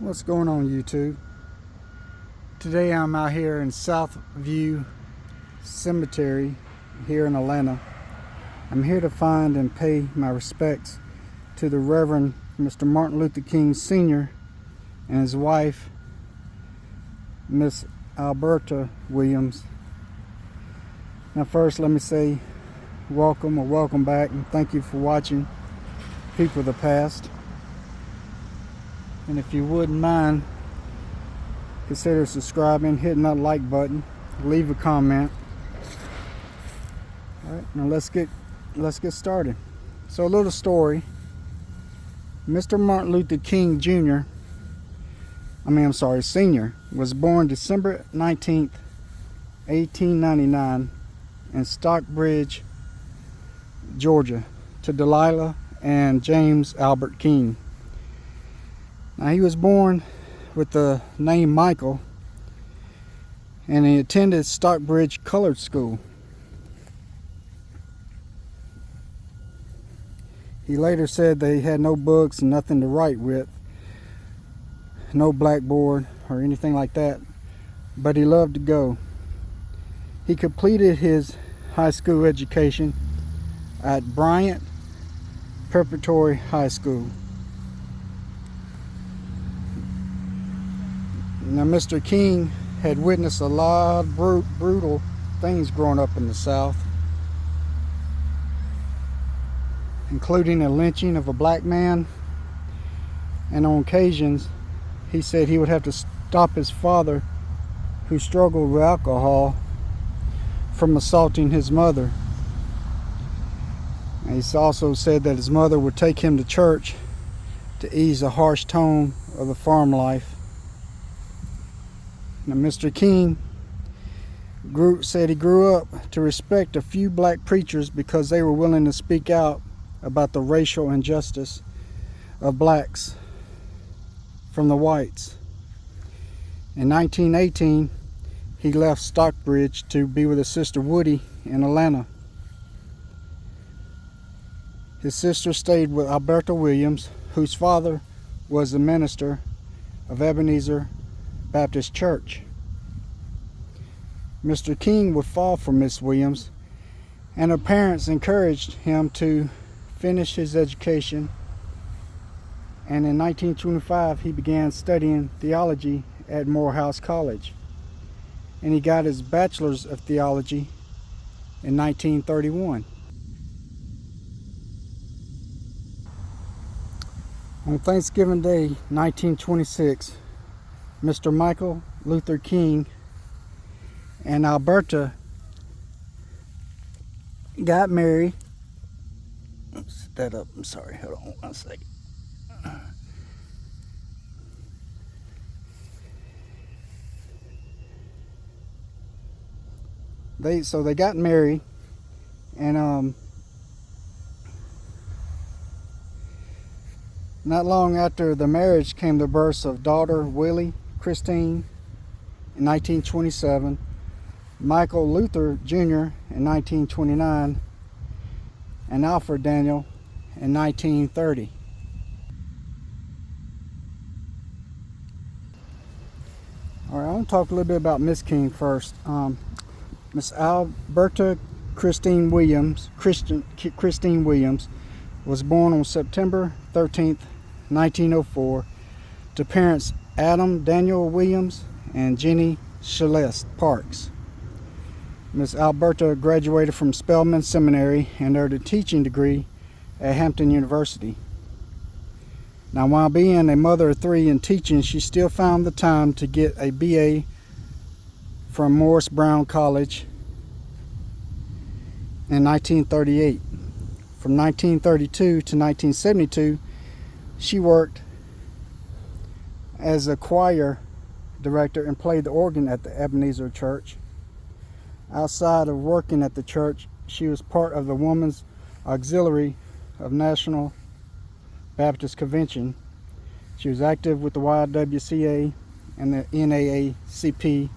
What's going on, YouTube? Today I'm out here in Southview Cemetery here in Atlanta. I'm here to find and pay my respects to the Reverend Mr. Martin Luther King Sr. and his wife, Miss Alberta Williams. Now first, let me say welcome or welcome back, and thank you for watching People of the Past. And if you wouldn't mind, consider subscribing, hitting that like button, leave a comment. Alright, now let's get started. So a little story. Mr. Martin Luther King Sr. was born December 19th, 1899 in Stockbridge, Georgia, to Delilah and James Albert King. Now, he was born with the name Michael, and he attended Stockbridge Colored School. He later said they had no books and nothing to write with, no blackboard or anything like that, but he loved to go. He completed his high school education at Bryant Preparatory High School. Now, Mr. King had witnessed a lot of brutal things growing up in the South, including a lynching of a black man, and on occasions he said he would have to stop his father, who struggled with alcohol, from assaulting his mother. And he also said that his mother would take him to church to ease the harsh tone of the farm life. Now, Mr. King said he grew up to respect a few black preachers because they were willing to speak out about the racial injustice of blacks from the whites. In 1918, he left Stockbridge to be with his sister Woody in Atlanta. His sister stayed with Alberta Williams, whose father was the minister of Ebenezer Baptist Church. Mr. King would fall for Miss Williams, and her parents encouraged him to finish his education, and in 1925 he began studying theology at Morehouse College, and he got his bachelor's of theology in 1931. On Thanksgiving Day 1926, Mr. Michael Luther King and Alberta got married. Set that up. I'm sorry. Hold on one second. They got married, and not long after the marriage came the birth of daughter Willie Christine in 1927, Michael Luther Jr. in 1929, and Alfred Daniel in 1930. All right, I want to talk a little bit about Miss King first. Miss Alberta Christine Williams was born on September 13th, 1904, to parents Adam Daniel Williams and Jenny Celeste Parks. Miss Alberta graduated from Spelman Seminary and earned a teaching degree at Hampton University. Now, while being a mother of three and teaching, she still found the time to get a BA from Morris Brown College in 1938. From 1932 to 1972, she worked as a choir director and played the organ at the Ebenezer Church. Outside of working at the church, she was part of the Women's Auxiliary of National Baptist Convention. She was active with the YWCA and the NAACP,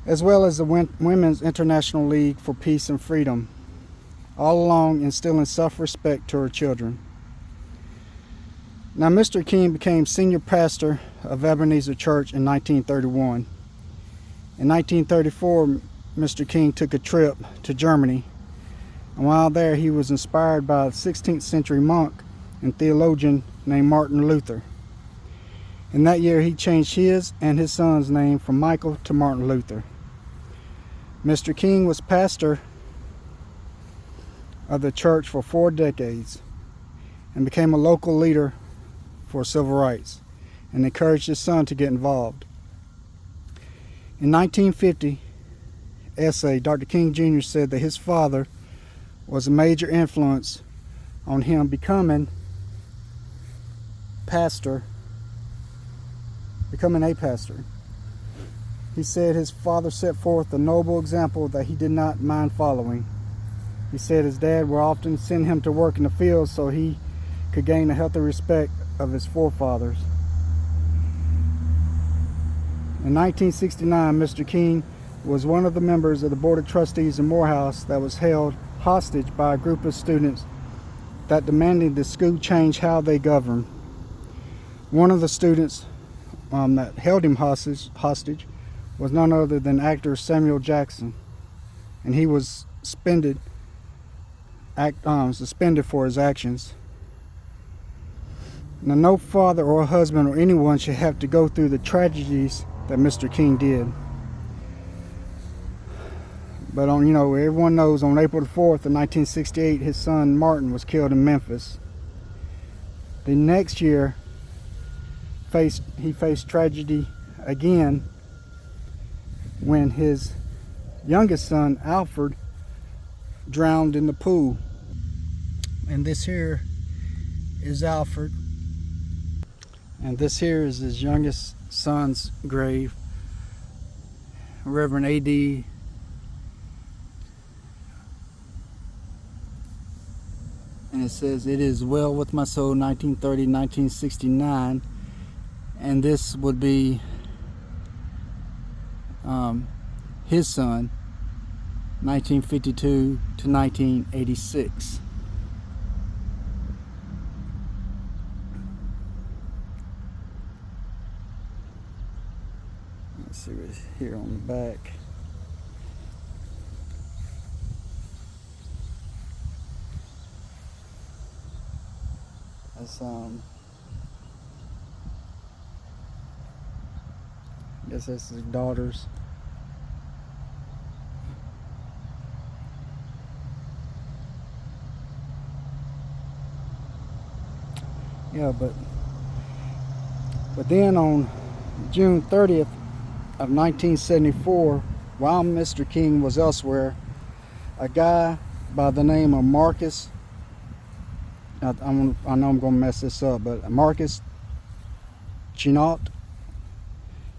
as well as the Women's International League for Peace and Freedom, all along instilling self-respect to her children. Now, Mr. King became senior pastor of Ebenezer Church in 1931. In 1934, Mr. King took a trip to Germany, and while there he was inspired by a 16th century monk and theologian named Martin Luther. In that year he changed his and his son's name from Michael to Martin Luther. Mr. King was pastor of the church for 4 decades and became a local leader for civil rights and encouraged his son to get involved. In 1950 essay, Dr. King Jr. said that his father was a major influence on him becoming a pastor. He said his father set forth a noble example that he did not mind following. He said his dad would often send him to work in the fields so he could gain a healthy respect of his forefathers. In 1969, Mr. King was one of the members of the Board of Trustees in Morehouse that was held hostage by a group of students that demanded the school change how they govern. One of the students that held him hostage was none other than actor Samuel Jackson, and he was suspended for his actions. Now, no father or husband or anyone should have to go through the tragedies that Mr. King did. But everyone knows on April the 4th of 1968, his son Martin was killed in Memphis. The next year, he faced tragedy again when his youngest son Alfred drowned in the pool. And this here is Alfred, and this here is his youngest son's grave. Reverend A.D. and it says, "It is well with my soul," 1930-1969, and this would be his son, 1952 to 1986. Let's see what's here on the back. That's I guess that's his daughters. Yeah, but then on June 30th of 1974, while Mr. King was elsewhere, a guy by the name of Marcus, I know I'm going to mess this up, but Marcus Chenault,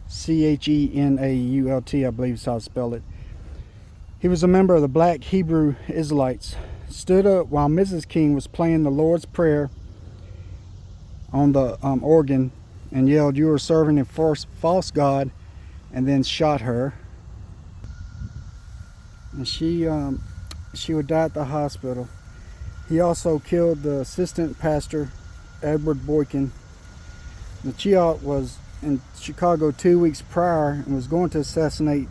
Chenault, I believe is how to spell it. He was a member of the Black Hebrew Israelites, stood up while Mrs. King was playing the Lord's Prayer on the organ and yelled, "You are serving a false God," and then shot her. And she would die at the hospital. He also killed the assistant pastor, Edward Boykin. The Chenault was in Chicago 2 weeks prior and was going to assassinate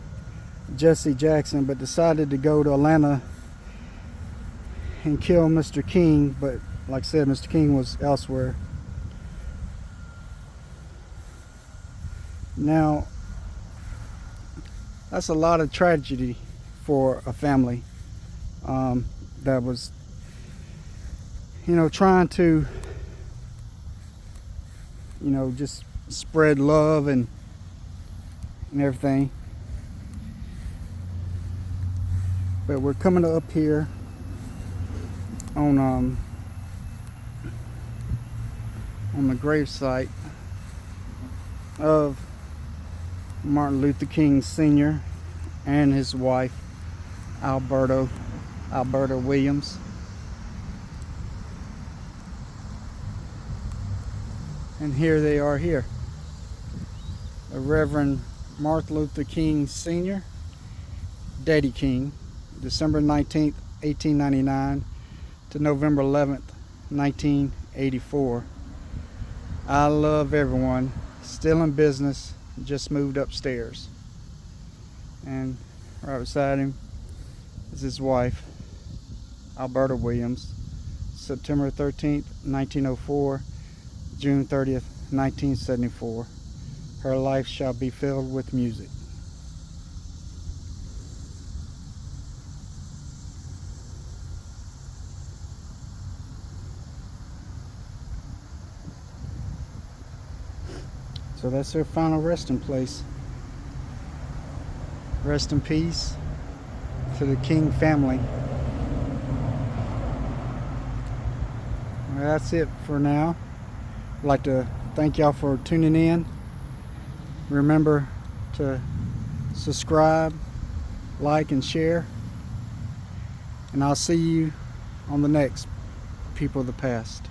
Jesse Jackson, but decided to go to Atlanta and kill Mr. King. But like I said, Mr. King was elsewhere. Now, that's a lot of tragedy for a family that was, trying to, just spread love and everything. But we're coming up here on the gravesite of Martin Luther King Sr. and his wife Alberta Williams. And here they are here. The Reverend Martin Luther King Sr., Daddy King, December 19th, 1899 to November 11th, 1984. I love everyone. Still in business, just moved upstairs. And right beside him is his wife, Alberta Williams. September 13th, 1904, June 30th, 1974. Her life shall be filled with music. So that's her final resting place. Rest in peace to the King family. Well, that's it for now. I'd like to thank y'all for tuning in. Remember to subscribe, like, and share. And I'll see you on the next People of the Past.